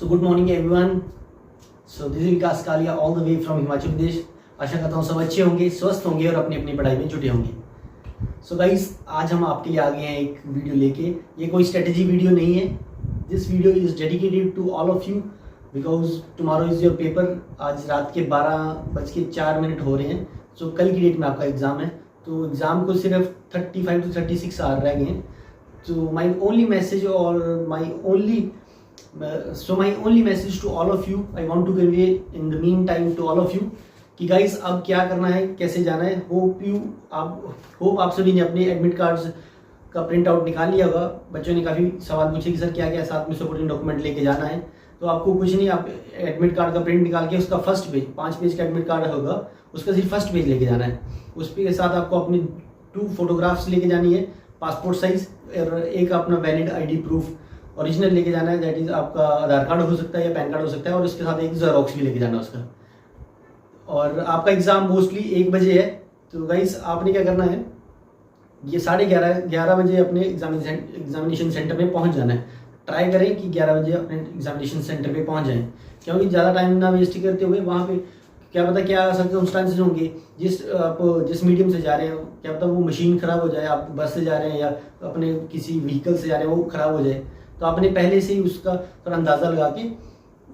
So good morning everyone. So this is Vikas Kaliya all the way from Himachal Pradesh. आशा करता हूँ सब अच्छे होंगे, स्वस्थ होंगे और अपनी अपनी पढ़ाई में जुटे होंगे. So guys, आज हम आपके लिए आ गए हैं एक वीडियो लेके. ये कोई स्ट्रेटेजी वीडियो नहीं है. This video is dedicated to all of you because tomorrow is your paper. आज रात के 12:04 हो रहे हैं. So कल की डेट में आपका एग्ज़ाम है. तो एग्ज़ाम को सिर्फ 35 to 36 आवर रह गए हैं. So my only message to all of you, I want to convey in the meantime to all of you कि गाइस अब क्या करना है, कैसे जाना है. होप आप सभी ने अपने एडमिट कार्ड्स का प्रिंट आउट निकाल लिया होगा. बच्चों ने काफ़ी सवाल पूछे कि सर क्या क्या साथ में सपोर्टिंग डॉक्यूमेंट लेके जाना है. तो आपको कुछ नहीं, आप एडमिट कार्ड का प्रिंट निकाल के उसका फर्स्ट पेज, 5 पेज का एडमिट कार्ड होगा, उसका सिर्फ फर्स्ट पेज लेके जाना है. उस के साथ आपको अपनी 2 फोटोग्राफ्स लेके जानी है, पासपोर्ट साइज, और एक अपना वैलिड आईडी प्रूफ ओरिजिनल लेके जाना है. दैट इज़ आपका आधार कार्ड हो सकता है या पैन कार्ड हो सकता है, और उसके साथ एक जेरोक्स भी लेके जाना है उसका. और आपका एग्ज़ाम मोस्टली 1 बजे है. तो गाइस आपने क्या करना है, ये 11:30 बजे अपने एग्जामिनेशन सेंटर में पहुंच जाना है. ट्राई करें कि 11 बजे अपने एग्जामिनेशन सेंटर पे पहुंच जाएं, क्योंकि ज़्यादा टाइम ना वेस्ट करते हुए वहाँ पे क्या पता क्या सर्कमस्टांसेस होंगे. जिस मीडियम से जा रहे हैं, क्या पता वो मशीन ख़राब हो जाए, आप बस से जा रहे हैं या अपने किसी व्हीकल से जा रहे हैं, वो ख़राब हो जाए. तो आपने पहले से ही उसका थोड़ा अंदाज़ा लगा के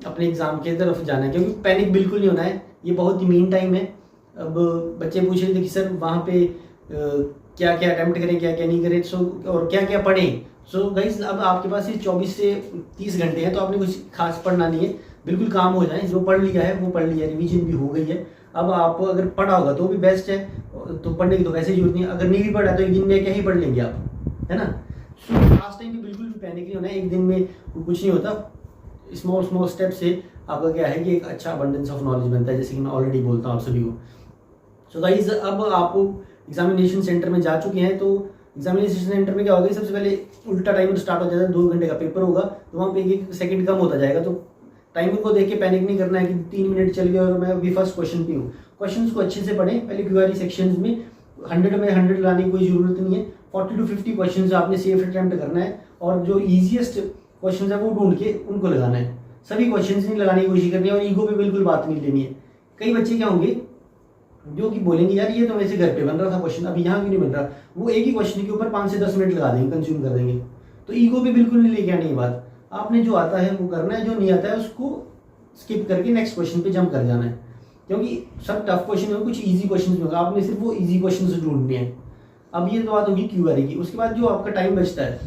अपने एग्ज़ाम की तरफ जाना है, क्योंकि पैनिक बिल्कुल नहीं होना है. ये बहुत ही मीन टाइम है. अब बच्चे पूछ रहे थे कि सर वहाँ पे क्या क्या अटैम्प्ट करें, क्या क्या नहीं करें, और क्या क्या पढ़ें. सो गाइस अब आपके पास ये 24 से 30 घंटे हैं, तो आपने कुछ खास पढ़ना नहीं है. बिल्कुल काम हो जाए, जो पढ़ लिया है वो पढ़ लिया, रिवीजन भी हो गई है. अब आप अगर पढ़ा होगा तो भी बेस्ट है, तो पढ़ने की तो वैसे ही जरूरत नहीं है. अगर नहीं भी पढ़ा तो एक दिन में क्या ही पढ़ लेंगे आप, है ना. सो लास्ट टाइम भी बिल्कुल भी पैनिक नहीं होना है. एक दिन में कुछ नहीं होता. स्मॉल स्टेप से आपका क्या है कि एक अच्छा अबंडेंस ऑफ नॉलेज बनता है, जैसे कि मैं ऑलरेडी बोलता हूँ आप सभी को. सो गाइज अब आप एग्जामिनेशन सेंटर में जा चुके हैं. तो एग्जामिनेशन सेंटर में क्या होगा, सबसे पहले उल्टा टाइम स्टार्ट हो जाता है. 2 घंटे का पेपर होगा, तो वहाँ पे 1 सेकंड कम होता जाएगा. तो टाइमिंग को देख के पैनिक नहीं करना है कि 3 मिनट चल गए और मैं अभी फर्स्ट क्वेश्चन पे हूँ. क्वेश्चन को अच्छे से पढ़ें. पहले क्यूआरई सेक्शन में 100 में 100 लाने की कोई ज़रूरत नहीं है. 40 to 50 क्वेश्चन आपने सेफ अटैम्प्ट करना है, और जो ईजिएस्ट क्वेश्चन है वो ढूंढ के उनको लगाना है. सभी क्वेश्चन नहीं लगाने की कोशिश करनी है, और ईगो पे बिल्कुल बात नहीं लेनी है. कई बच्चे क्या होंगे जो कि बोलेंगे यार ये तो वैसे घर पे बन रहा था क्वेश्चन, अभी यहाँ क्यों नहीं बन रहा. वो एक ही क्वेश्चन के ऊपर 5 से 10 मिनट लगा देंगे, कंज्यूम कर देंगे. तो ईगो पे बिल्कुल नहीं लेके आनी बात. आपने जो आता है वो करना है, जो नहीं आता है उसको स्किप करके नेक्स्ट क्वेश्चन पे जंप कर जाना है. क्योंकि सब टफ क्वेश्चन होगा, कुछ ईजी क्वेश्चन भी होगा, आपने सिर्फ वो ईजी क्वेश्चन से ढूंढने हैं. अब ये तो बात होगी क्यूआरई की. उसके बाद जो आपका टाइम बचता है,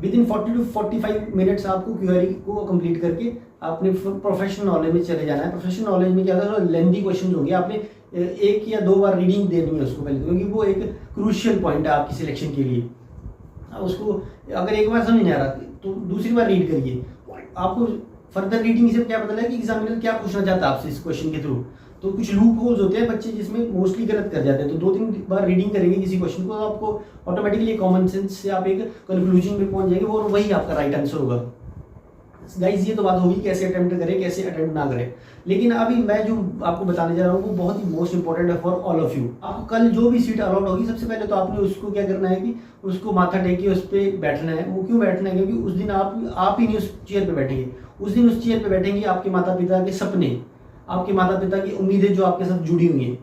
विद इन 40 to 45 मिनट्स आपको क्यूआरई को कंप्लीट करके आपने प्रोफेशनल नॉलेज में चले जाना है. प्रोफेशनल नॉलेज में क्या होगा, लेंथी क्वेश्चन होंगे, आपने 1 या 2 बार रीडिंग देनी है उसको पहले, क्योंकि वो एक क्रूशियल पॉइंट है आपकी सिलेक्शन के लिए. उसको अगर एक बार समझ नहीं आ रहा तो दूसरी बार रीड करिए. आपको फर्दर रीडिंग से क्या पता लगा कि एग्जामिनर क्या पूछना चाहता है आपसे इस क्वेश्चन के थ्रू. तो कुछ लूप होल्स होते हैं बच्चे जिसमें मोस्टली गलत कर जाते हैं. तो 2-3 बार रीडिंग करेंगे किसी क्वेश्चन को, तो आपको ऑटोमेटिकली कॉमन सेंस से आप एक कंक्लूजन में पहुंच जाएंगे, और वही आपका राइट आंसर होगा. गाइस ये तो बात होगी कैसे अटेम्प्ट करें, कैसे अटेम्प्ट ना करें. लेकिन अभी मैं जो आपको बताने जा रहा हूँ वो बहुत ही मोस्ट इंपॉर्टेंट है फॉर ऑल ऑफ यू. आपको कल जो भी सीट अलॉट होगी, सबसे पहले तो आपने उसको क्या करना है कि उसको माथा टेक के उस पर बैठना है. वो क्यों बैठना है, क्योंकि उस दिन आप ही नहीं उस चेयर पर बैठेंगे. उस दिन उस चेयर पर बैठेंगे आपके माता पिता के सपने, आपके माता पिता की उम्मीदें जो आपके साथ जुड़ी हुई हैं.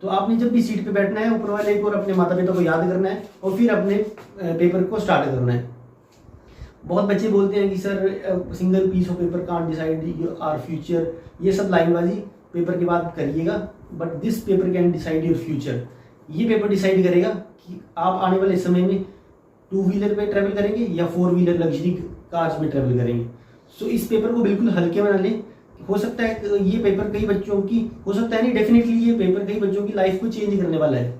तो आपने जब भी सीट पे बैठना है, ऊपर वाले को और अपने माता पिता को याद करना है, और फिर अपने पेपर को स्टार्ट करना है. बहुत बच्चे बोलते हैं कि sir single piece of paper can't decide our future. ये सब लाइनबाजी पेपर के बाद करिएगा, but this paper can decide your future. ये पेपर डिसाइड करेगा कि आप आने वाले समय में 2 व्हीलर पे ट्रैवल करेंगे या 4 व्हीलर लग्जरी कार्स में ट्रैवल करेंगे. सो इस पेपर को बिल्कुल हल्के में ना लें. हो सकता है ये पेपर कई बच्चों की, हो सकता है नहीं, डेफिनेटली ये पेपर कई बच्चों की लाइफ को चेंज करने वाला है.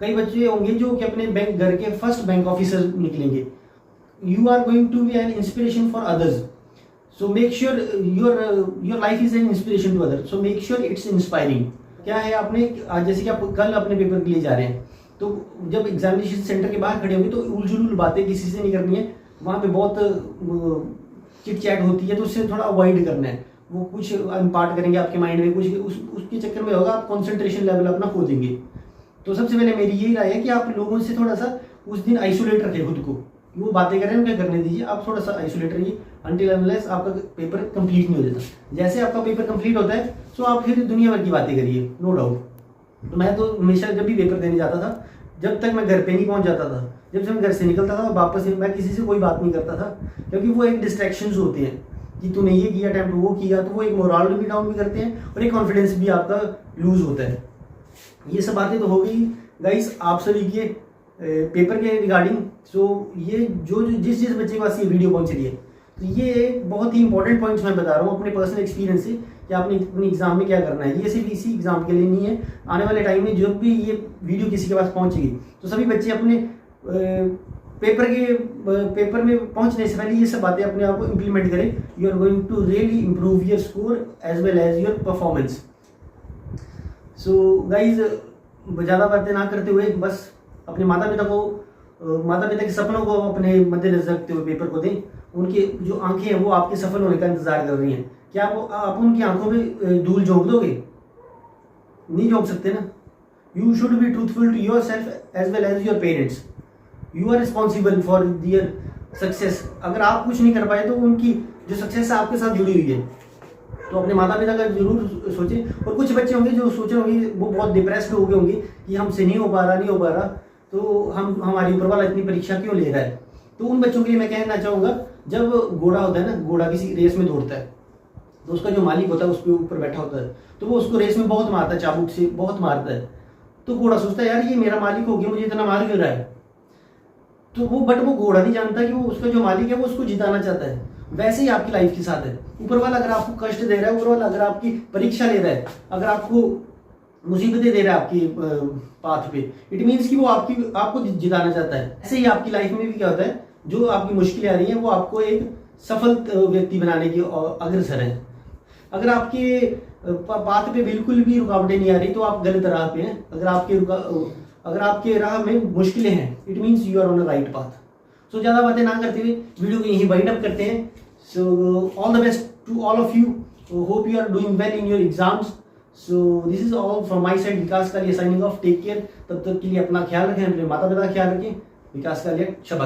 कई बच्चे होंगे जो कि अपने घर के फर्स्ट बैंक ऑफिसर निकलेंगे. You are going to be an inspiration for others. So make sure your life is an inspiration to others. So make sure it's inspiring. क्या है, आपने जैसे कि आप कल अपने पेपर के लिए जा रहे हैं, तो जब एग्जामिनेशन सेंटर के बाहर खड़े होंगे तो उलझुल बातें किसी से नहीं करनी है. वहाँ पे बहुत चिट चैट होती है, तो उससे थोड़ा अवॉइड करना है. वो कुछ इम्पार्ट करेंगे आपके माइंड में, कुछ उसके चक्कर में होगा आप कॉन्सेंट्रेशन लेवल अपना खो देंगे. तो सबसे पहले मेरी यही राय है कि आप लोगों से थोड़ा सा उस दिन आइसोलेट रखें खुद को. वो बातें कर रहे हैं उनके करने दीजिए, आप थोड़ा सा आइसोलेट रहिए अनटिल अनलेस आपका पेपर कंप्लीट नहीं हो जाता। जैसे आपका पेपर कंप्लीट होता है तो आप फिर दुनिया भर की बातें करिए, नो डाउट। तो मैं तो हमेशा जब भी पेपर देने जाता था, जब तक मैं घर पे नहीं पहुंच जाता था, जब से मैं घर से निकलता था वापस मैं किसी से कोई बात नहीं करता था, क्योंकि वो एक डिस्ट्रैक्शंस होते हैं कि तूने ये किया अटेम्प्ट वो किया, तो वो एक मोरल भी डाउन भी करते हैं और एक कॉन्फिडेंस भी आपका लूज होता है। ये सब बातें तो हो गई गाइस आप सभी के पेपर के रिगार्डिंग। सो ये जो जिस बच्चे के पास ये वीडियो पहुंच रही है, तो ये एक बहुत ही इंपॉर्टेंट पॉइंट्स मैं बता रहा हूँ अपने पर्सनल एक्सपीरियंस से कि आपने अपने एग्जाम में क्या करना है। ये सिर्फ इसी एग्जाम के लिए नहीं है, आने वाले टाइम में जब भी ये वीडियो किसी के पास पहुंचेगी तो सभी बच्चे अपने पेपर में पहुंचने से पहले ये सब बातें अपने आप को इम्प्लीमेंट करें। You are going to really improve your score as well as your performance. So guys ज़्यादा बातें ना करते हुए बस अपने माता पिता के सपनों को अपने मद्देनजर रखते हुए पेपर को दें। उनके जो आंखें हैं वो आपके सफल होने का इंतजार कर रही हैं। क्या आप उनकी आंखों में धूल झोंक दोगे? नहीं झोंक सकते ना। You should be truthful to yourself as well as your parents. You are responsible for their success. अगर आप कुछ नहीं कर पाए तो उनकी जो सक्सेस है आपके साथ जुड़ी हुई है। तो अपने माता पिता का जरूर सोचें। और कुछ बच्चे होंगे जो सोच रहे होंगे, वो बहुत डिप्रेस्ड हो गए होंगे कि हमसे नहीं हो पा रहा, तो हमारी ऊपर वाला इतनी परीक्षा क्यों ले रहा है। तो उन बच्चों के लिए मैं कहना चाहूँगा, जब घोड़ा होता है ना, घोड़ा किसी रेस में दौड़ता है तो उसका जो मालिक होता है उसके ऊपर बैठा होता है, तो वो उसको रेस में बहुत मारता है, चाबुक से बहुत मारता है। तो घोड़ा सोचता है यार ये मेरा मालिक हो गया, मुझे इतना मार क्यों रहा है। तो वो घोड़ा नहीं जानता कि वो उसका जो मालिक है वो उसको जिताना चाहता है। वैसे ही आपकी लाइफ के साथ है। ऊपर वाला अगर आपको कष्ट दे रहा है, ऊपर वाला अगर आपकी परीक्षा ले रहा है, अगर आपको मुसीबतें दे रहा है आपकी पाथ पे, इट मीन्स कि वो आपको जिताना चाहता है। ऐसे ही आपकी लाइफ में भी क्या होता है, जो आपकी मुश्किलें आ रही हैं वो आपको एक सफल व्यक्ति बनाने की अग्रसर है। अगर आपके पाथ पे बिल्कुल भी रुकावटें नहीं आ रही तो आप गलत राह पे हैं। अगर आपके राह में मुश्किलें हैं, it means you are on a right path. So ज़्यादा बातें ना करते हुए वीडियो को यहीं वाइंड अप करते हैं। So all the best to all of you. Hope you are doing well in your exams. So this is all from my side. Vikas Kalia signing off. Take care. तब तक के लिए अपना ख्याल रखें, अपने माता पिता का ख्याल रखें। विकास कालिया, शब्द।